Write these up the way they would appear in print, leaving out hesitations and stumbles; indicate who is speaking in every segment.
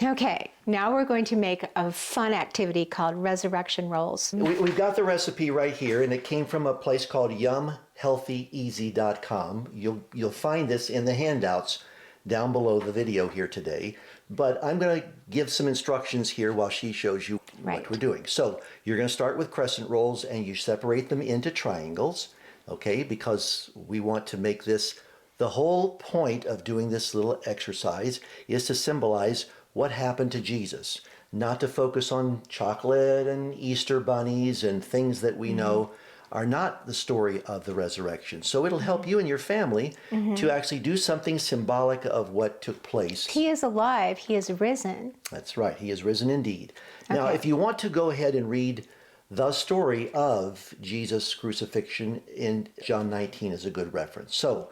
Speaker 1: Okay, now we're going to make a fun activity called resurrection rolls.
Speaker 2: We've got the recipe right here, and it came from a place called yumhealthyeasy.com. You'll find this in the handouts down below the video here today. But I'm going to give some instructions here while she shows you what we're doing. So you're going to start with crescent rolls, and you separate them into triangles, okay? Because we want to make this, the whole point of doing this little exercise is to symbolize what happened to Jesus, not to focus on chocolate and Easter bunnies and things that we know are not the story of the resurrection. So it'll help you and your family to actually do something symbolic of what took place.
Speaker 1: He is alive. He is risen.
Speaker 2: That's right. He is risen indeed. Now, if you want to go ahead and read the story of Jesus' crucifixion in John 19 is a good reference. So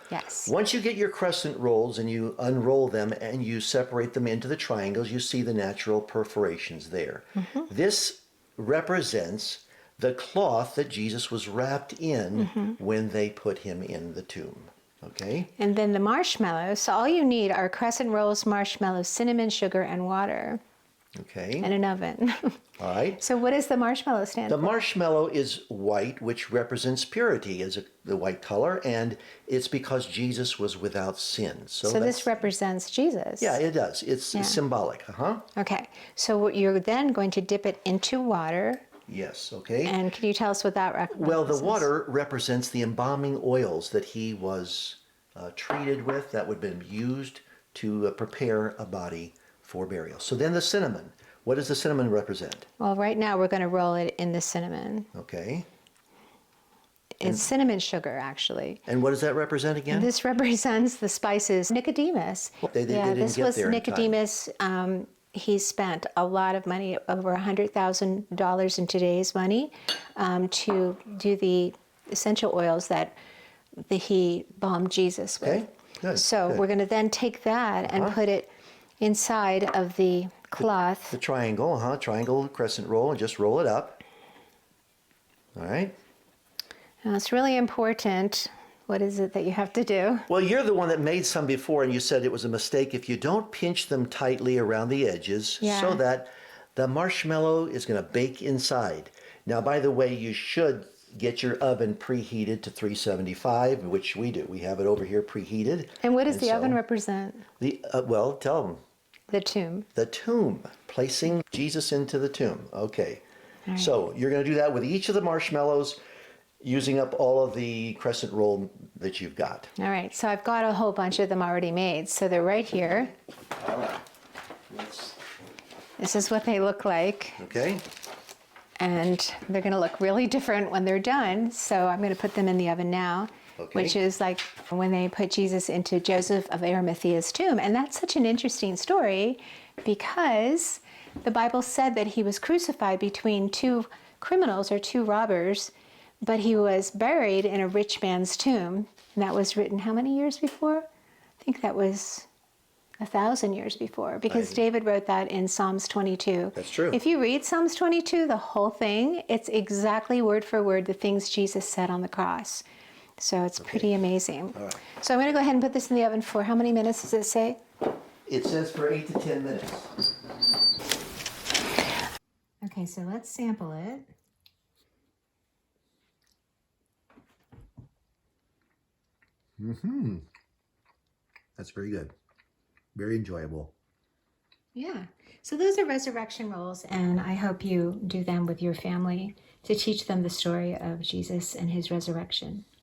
Speaker 2: once you get your crescent rolls and you unroll them and you separate them into the triangles, you see the natural perforations there. This represents the cloth that Jesus was wrapped in when they put him in the tomb. Okay?
Speaker 1: And then the marshmallows. So all you need are crescent rolls, marshmallows, cinnamon, sugar, and water.
Speaker 2: Okay.
Speaker 1: And an oven.
Speaker 2: All right.
Speaker 1: So what does the marshmallow stand for?
Speaker 2: The marshmallow is white, which represents purity as the white color, and it's because Jesus was without sin.
Speaker 1: So this represents Jesus.
Speaker 2: Yeah, it does. It's symbolic.
Speaker 1: Okay. So you're then going to dip it into water.
Speaker 2: Yes, okay.
Speaker 1: And can you tell us what that represents?
Speaker 2: Well, the water represents the embalming oils that he was treated with, that would have been used to prepare a body for burial. So then the cinnamon. What does the cinnamon represent?
Speaker 1: Well, right now we're going to roll it in the cinnamon.
Speaker 2: Okay.
Speaker 1: It's cinnamon sugar, actually.
Speaker 2: And what does that represent again?
Speaker 1: This represents the spices. Nicodemus.
Speaker 2: They didn't
Speaker 1: this
Speaker 2: get
Speaker 1: was
Speaker 2: there in
Speaker 1: Nicodemus. He spent a lot of money, over $100,000 in today's money, to do the essential oils that he balmed Jesus with.
Speaker 2: Okay, good.
Speaker 1: So we're going to then take that and put it inside of the cloth.
Speaker 2: The triangle, triangle crescent roll, and just roll it up. All right.
Speaker 1: Now it's really important. What is it that you have to do?
Speaker 2: Well, you're the one that made some before, and you said it was a mistake if you don't pinch them tightly around the edges so that the marshmallow is going to bake inside. Now, by the way, you should get your oven preheated to 375, which we do. We have it over here preheated.
Speaker 1: And what does the oven represent?
Speaker 2: Well, tell them.
Speaker 1: The tomb.
Speaker 2: The tomb. Placing Jesus into the tomb. Okay. Right. So you're going to do that with each of the marshmallows, using up all of the crescent roll that you've got.
Speaker 1: All right. So I've got a whole bunch of them already made. So they're right here.
Speaker 2: All right.
Speaker 1: This is what they look like.
Speaker 2: Okay.
Speaker 1: And they're going to look really different when they're done. So I'm going to put them in the oven now, which is like when they put Jesus into Joseph of Arimathea's tomb. And that's such an interesting story because the Bible said that he was crucified between two criminals or two robbers, but he was buried in a rich man's tomb. And that was written how many years before? I think that was 1,000 years before, because David wrote that in Psalms 22.
Speaker 2: That's true.
Speaker 1: If you read Psalms 22, the whole thing, it's exactly word for word the things Jesus said on the cross. So it's pretty amazing.
Speaker 2: All right.
Speaker 1: So I'm going to go ahead and put this in the oven for how many minutes does it say?
Speaker 2: It says for 8 to 10 minutes.
Speaker 1: Okay, so let's sample it.
Speaker 2: That's very good. Very enjoyable.
Speaker 1: Yeah. So those are resurrection rolls, and I hope you do them with your family to teach them the story of Jesus and his resurrection.